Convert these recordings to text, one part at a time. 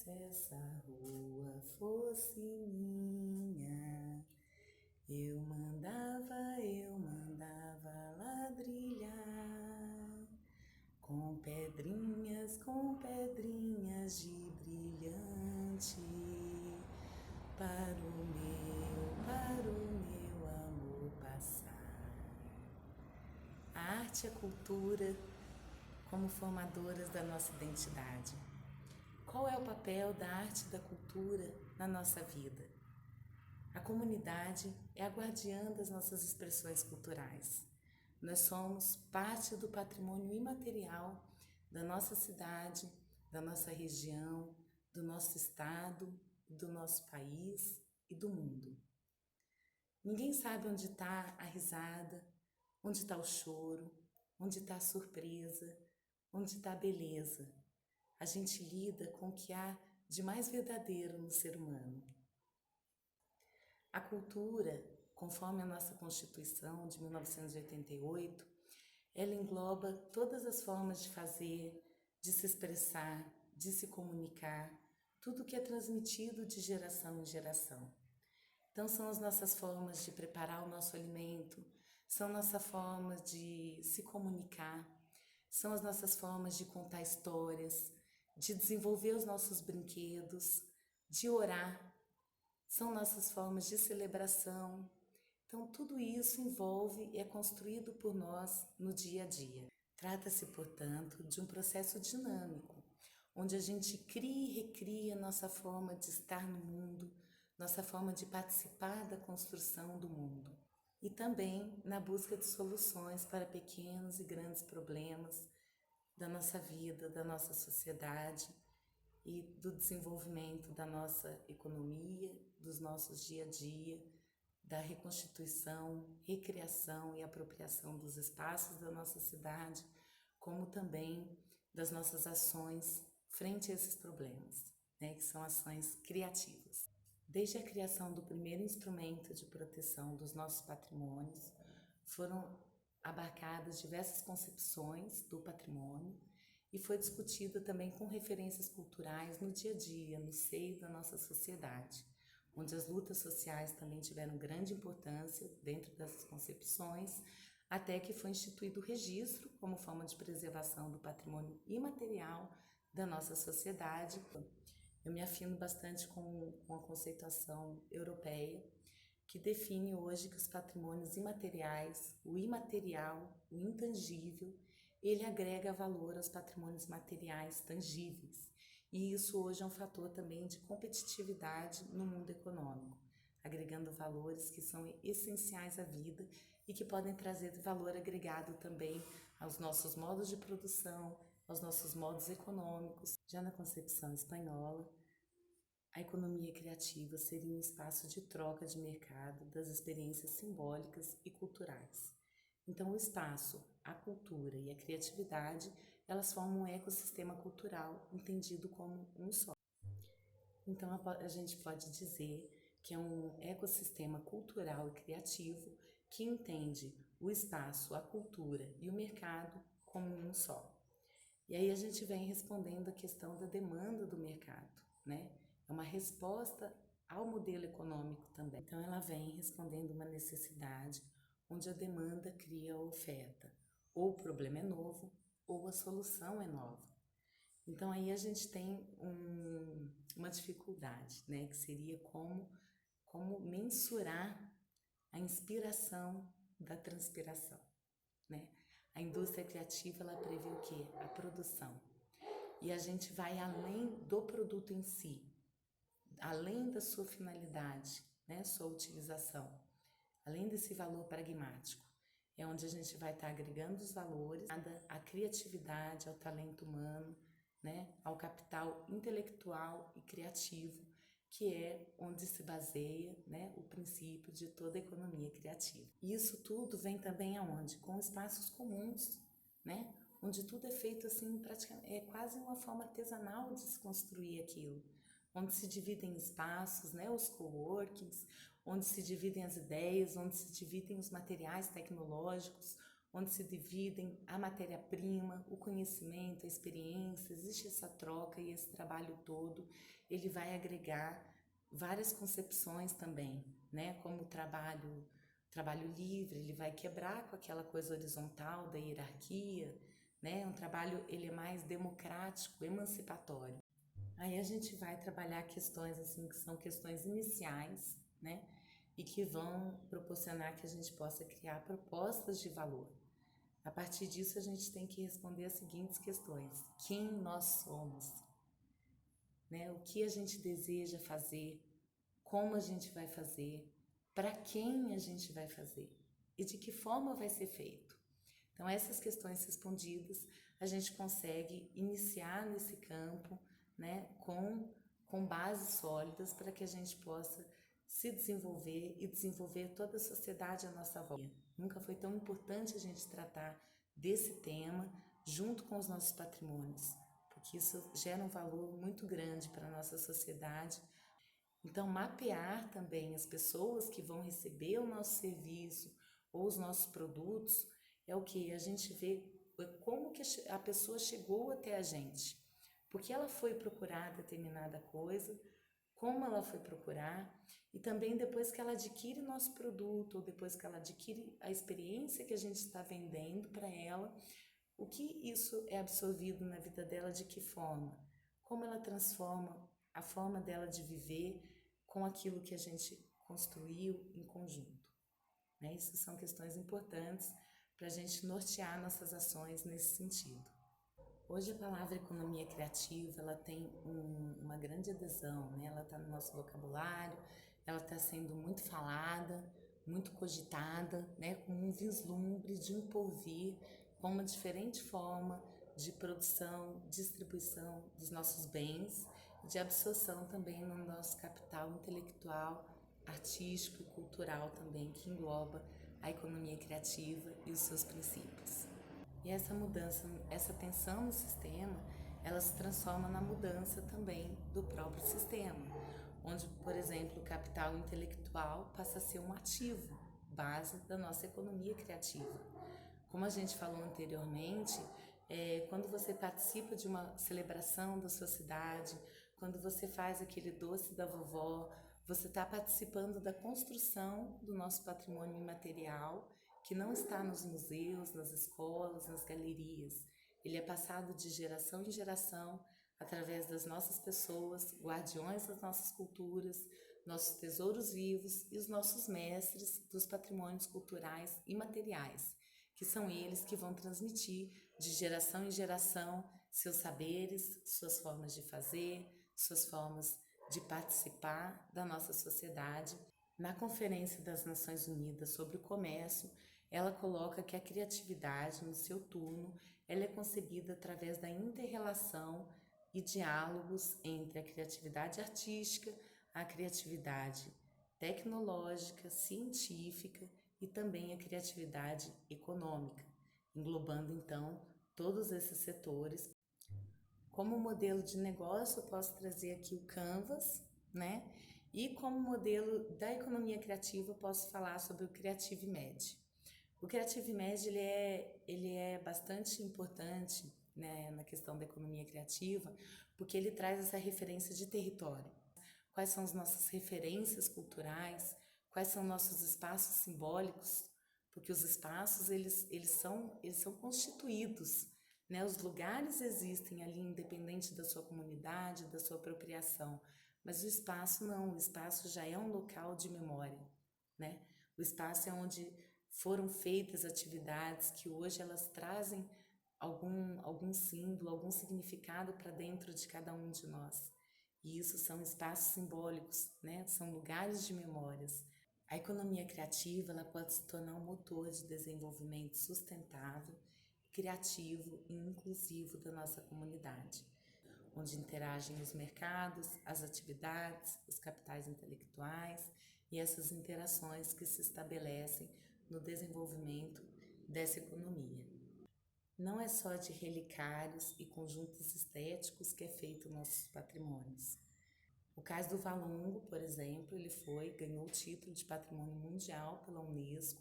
Se essa rua fosse minha, eu mandava ladrilhar com pedrinhas de brilhante para o meu amor passar. A arte e a cultura como formadoras da nossa identidade. Qual é o papel da arte e da cultura na nossa vida? A comunidade é a guardiã das nossas expressões culturais. Nós somos parte do patrimônio imaterial da nossa cidade, da nossa região, do nosso estado, do nosso país e do mundo. Ninguém sabe onde está a risada, onde está o choro, onde está a surpresa, onde está a beleza. A gente lida com o que há de mais verdadeiro no ser humano. A cultura, conforme a nossa Constituição de 1988, ela engloba todas as formas de fazer, de se expressar, de se comunicar, tudo que é transmitido de geração em geração. Então são as nossas formas de preparar o nosso alimento, são nossas formas de se comunicar, são as nossas formas de contar histórias, de desenvolver os nossos brinquedos, de orar, são nossas formas de celebração. Então tudo isso envolve e é construído por nós no dia a dia. Trata-se, portanto, de um processo dinâmico, onde a gente cria e recria nossa forma de estar no mundo, nossa forma de participar da construção do mundo. E também na busca de soluções para pequenos e grandes problemas da nossa vida, da nossa sociedade e do desenvolvimento da nossa economia, dos nossos dia a dia, da reconstituição, recriação e apropriação dos espaços da nossa cidade, como também das nossas ações frente a esses problemas, né, que são ações criativas. Desde a criação do primeiro instrumento de proteção dos nossos patrimônios, foram abarcadas diversas concepções do patrimônio e foi discutido também com referências culturais no dia a dia, no seio da nossa sociedade, onde as lutas sociais também tiveram grande importância dentro dessas concepções, até que foi instituído o registro como forma de preservação do patrimônio imaterial da nossa sociedade. Eu me afino bastante com a conceituação europeia, que define hoje que os patrimônios imateriais, o imaterial, o intangível, ele agrega valor aos patrimônios materiais tangíveis. E isso hoje é um fator também de competitividade no mundo econômico, agregando valores que são essenciais à vida e que podem trazer valor agregado também aos nossos modos de produção, aos nossos modos econômicos. Já na concepção espanhola, a economia criativa seria um espaço de troca de mercado das experiências simbólicas e culturais. Então, o espaço, a cultura e a criatividade, elas formam um ecossistema cultural entendido como um só. Então, a gente pode dizer que é um ecossistema cultural e criativo que entende o espaço, a cultura e o mercado como um só. E aí a gente vem respondendo a questão da demanda do mercado, né? É uma resposta ao modelo econômico também. Então ela vem respondendo uma necessidade onde a demanda cria a oferta. Ou o problema é novo, ou a solução é nova. Então aí a gente tem uma dificuldade, né? Que seria como mensurar a inspiração da transpiração, né? A indústria criativa, ela prevê o quê? A produção. E a gente vai além do produto em si, além da sua finalidade, né? Sua utilização, além desse valor pragmático. É onde a gente vai estar agregando os valores à criatividade, ao talento humano, né? Ao capital intelectual e criativo, que é onde se baseia, né, o princípio de toda a economia criativa. E isso tudo vem também aonde? Com espaços comuns, né, onde tudo é feito assim, praticamente, é quase uma forma artesanal de se construir aquilo, onde se dividem espaços, né, os coworkings, onde se dividem as ideias, onde se dividem os materiais tecnológicos, onde se dividem a matéria-prima, o conhecimento, a experiência, existe essa troca e esse trabalho todo, ele vai agregar várias concepções também, né? Como o trabalho livre, ele vai quebrar com aquela coisa horizontal da hierarquia, né? Um trabalho, ele é mais democrático, emancipatório. Aí a gente vai trabalhar questões assim que são questões iniciais, né? E que vão proporcionar que a gente possa criar propostas de valor. A partir disso, a gente tem que responder as seguintes questões: quem nós somos, né? O que a gente deseja fazer, como a gente vai fazer, para quem a gente vai fazer e de que forma vai ser feito. Então, essas questões respondidas, a gente consegue iniciar nesse campo, né, com bases sólidas para que a gente possa se desenvolver e desenvolver toda a sociedade à nossa volta. Nunca foi tão importante a gente tratar desse tema junto com os nossos patrimônios, porque isso gera um valor muito grande para a nossa sociedade. Então, mapear também as pessoas que vão receber o nosso serviço ou os nossos produtos é o que a gente vê como que a pessoa chegou até a gente, porque ela foi procurar determinada coisa, como ela foi procurar e também depois que ela adquire o nosso produto ou depois que ela adquire a experiência que a gente está vendendo para ela, o que isso é absorvido na vida dela, de que forma, como ela transforma a forma dela de viver com aquilo que a gente construiu em conjunto, né? Isso são questões importantes para a gente nortear nossas ações nesse sentido. Hoje a palavra economia criativa ela tem uma grande adesão, né? Ela está no nosso vocabulário, ela está sendo muito falada, muito cogitada, né? Com um vislumbre de um porvir, com uma diferente forma de produção, distribuição dos nossos bens, de absorção também no nosso capital intelectual, artístico e cultural também, que engloba a economia criativa e os seus princípios. E essa mudança, essa tensão no sistema, ela se transforma na mudança também do próprio sistema, onde, por exemplo, o capital intelectual passa a ser um ativo, base da nossa economia criativa. Como a gente falou anteriormente, quando você participa de uma celebração da sua cidade, quando você faz aquele doce da vovó, você está participando da construção do nosso patrimônio imaterial, que não está nos museus, nas escolas, nas galerias. Ele é passado de geração em geração através das nossas pessoas, guardiões das nossas culturas, nossos tesouros vivos e os nossos mestres dos patrimônios culturais imateriais, que são eles que vão transmitir de geração em geração seus saberes, suas formas de fazer, suas formas de participar da nossa sociedade. Na Conferência das Nações Unidas sobre o Comércio, ela coloca que a criatividade, no seu turno, ela é concebida através da inter-relação e diálogos entre a criatividade artística, a criatividade tecnológica, científica e também a criatividade econômica, englobando então todos esses setores. Como modelo de negócio, eu posso trazer aqui o Canvas, né? E como modelo da economia criativa, eu posso falar sobre o Creative Med. O Creative Med ele é bastante importante, né, na questão da economia criativa, porque ele traz essa referência de território. Quais são as nossas referências culturais? Quais são nossos espaços simbólicos? Porque os espaços eles são constituídos, né? Os lugares existem ali, independente da sua comunidade, da sua apropriação, mas o espaço não, o espaço já é um local de memória, né? O espaço é onde foram feitas atividades que hoje elas trazem algum símbolo, algum significado para dentro de cada um de nós. E isso são espaços simbólicos, né? São lugares de memórias. A economia criativa ela pode se tornar um motor de desenvolvimento sustentável, criativo e inclusivo da nossa comunidade, onde interagem os mercados, as atividades, os capitais intelectuais e essas interações que se estabelecem no desenvolvimento dessa economia. Não é só de relicários e conjuntos estéticos que é feito nossos patrimônios. O Cais do Valongo, por exemplo, ganhou o título de Patrimônio Mundial pela Unesco,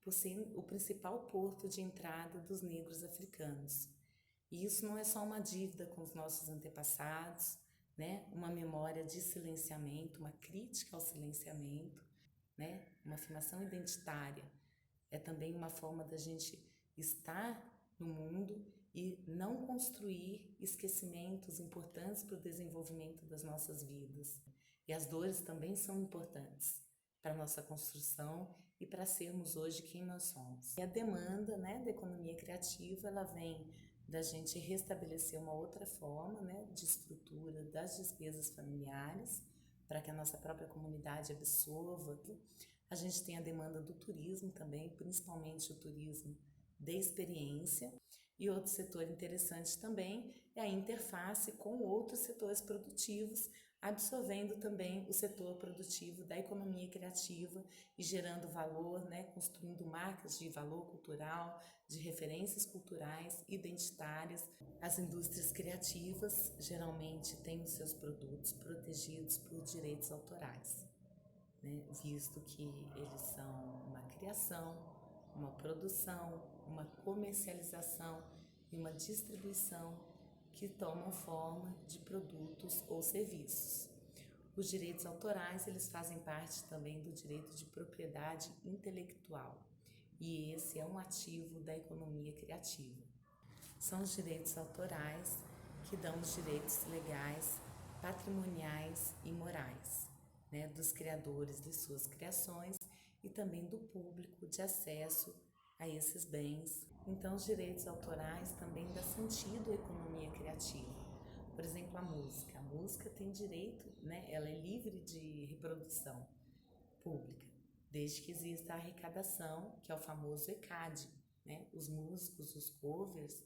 por ser o principal porto de entrada dos negros africanos. E isso não é só uma dívida com os nossos antepassados, né? Uma memória de silenciamento, uma crítica ao silenciamento, né? Uma afirmação identitária. É também uma forma da gente estar no mundo e não construir esquecimentos importantes para o desenvolvimento das nossas vidas. E as dores também são importantes para a nossa construção e para sermos hoje quem nós somos. E a demanda, né, da economia criativa, ela vem da gente restabelecer uma outra forma, né, de estrutura das despesas familiares para que a nossa própria comunidade absorva. A gente tem a demanda do turismo também, principalmente o turismo de experiência. E outro setor interessante também é a interface com outros setores produtivos, absorvendo também o setor produtivo da economia criativa e gerando valor, né, construindo marcas de valor cultural, de referências culturais, identitárias. As indústrias criativas geralmente têm os seus produtos protegidos por direitos autorais, né, visto que eles são uma criação, uma produção, uma comercialização e uma distribuição que tomam forma de produtos ou serviços. Os direitos autorais, eles fazem parte também do direito de propriedade intelectual, e esse é um ativo da economia criativa. São os direitos autorais que dão os direitos legais, patrimoniais e morais, né, dos criadores de suas criações e também do público de acesso a esses bens. Então, os direitos autorais também dão sentido à economia criativa. Por exemplo, a música. A música tem direito, né, ela é livre de reprodução pública, desde que exista a arrecadação, que é o famoso ECAD, né? Os músicos, os covers,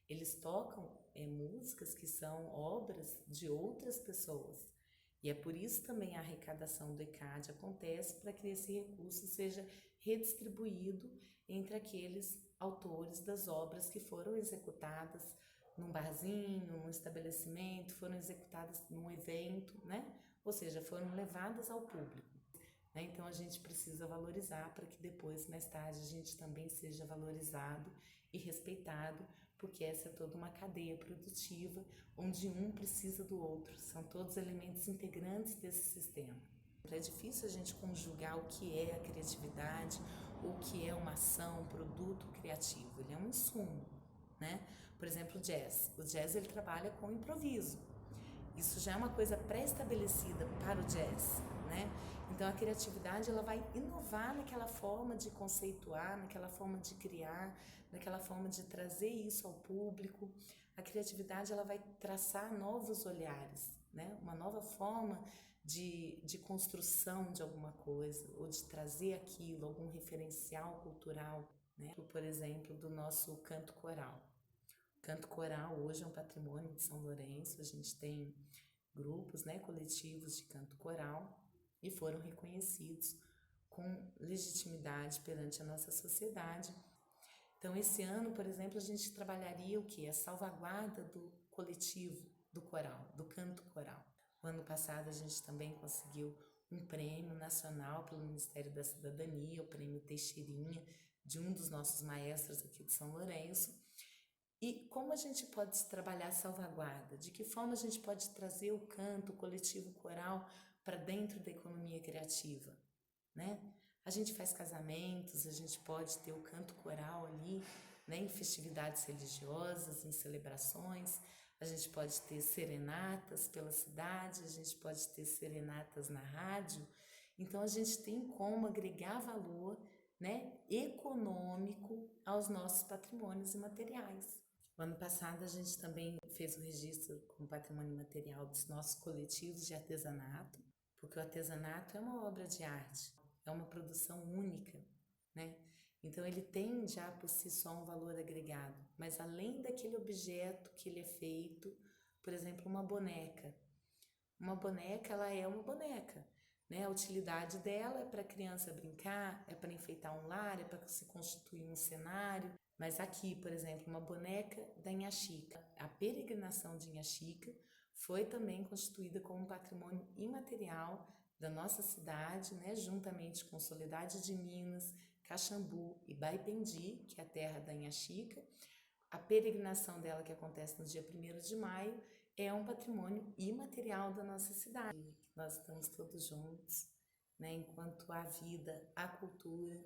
eles tocam músicas que são obras de outras pessoas. E é por isso também a arrecadação do ECAD acontece, para que esse recurso seja redistribuído entre aqueles autores das obras que foram executadas num barzinho, num estabelecimento, foram executadas num evento, né? Ou seja, foram levadas ao público. Então a gente precisa valorizar para que depois, mais tarde, a gente também seja valorizado e respeitado, porque essa é toda uma cadeia produtiva onde um precisa do outro, são todos elementos integrantes desse sistema. É difícil a gente conjugar o que é a criatividade, o que é uma ação, um produto criativo. Ele é um insumo, né? Por exemplo, o jazz. O jazz, ele trabalha com improviso. Isso já é uma coisa pré-estabelecida para o jazz, né? Então a criatividade, ela vai inovar naquela forma de conceituar, naquela forma de criar, naquela forma de trazer isso ao público. A criatividade, ela vai traçar novos olhares, né? Uma nova forma de construção de alguma coisa, ou de trazer aquilo, algum referencial cultural, né? Por exemplo, do nosso canto coral. O canto coral hoje é um patrimônio de São Lourenço. A gente tem grupos, né, coletivos de canto coral, e foram reconhecidos com legitimidade perante a nossa sociedade. Então, esse ano, por exemplo, a gente trabalharia o que? A salvaguarda do coletivo do coral, do canto coral. O ano passado a gente também conseguiu um prêmio nacional pelo Ministério da Cidadania, o prêmio Teixeirinha, de um dos nossos maestros aqui de São Lourenço. E como a gente pode trabalhar a salvaguarda? De que forma a gente pode trazer o canto, o coletivo coral para dentro da economia criativa, né? A gente faz casamentos, a gente pode ter o canto coral ali, né, em festividades religiosas, em celebrações. A gente pode ter serenatas pela cidade, a gente pode ter serenatas na rádio. Então a gente tem como agregar valor, né, econômico aos nossos patrimônios imateriais. O ano passado a gente também fez o registro como patrimônio material dos nossos coletivos de artesanato, porque o artesanato é uma obra de arte, é uma produção única, né? Então ele tem já por si só um valor agregado, mas além daquele objeto que ele é feito, por exemplo, uma boneca. Uma boneca, ela é uma boneca, né? A utilidade dela é para a criança brincar, é para enfeitar um lar, é para se constituir um cenário. Mas aqui, por exemplo, uma boneca da Inhaxica. A peregrinação de Inhaxica foi também constituída como um patrimônio imaterial da nossa cidade, né, juntamente com Soledade de Minas, Caxambu e Baipendi, que é a terra da Inha Chica. A peregrinação dela, que acontece no dia 1º de maio, é um patrimônio imaterial da nossa cidade. Nós estamos todos juntos, né? Enquanto há vida, há cultura,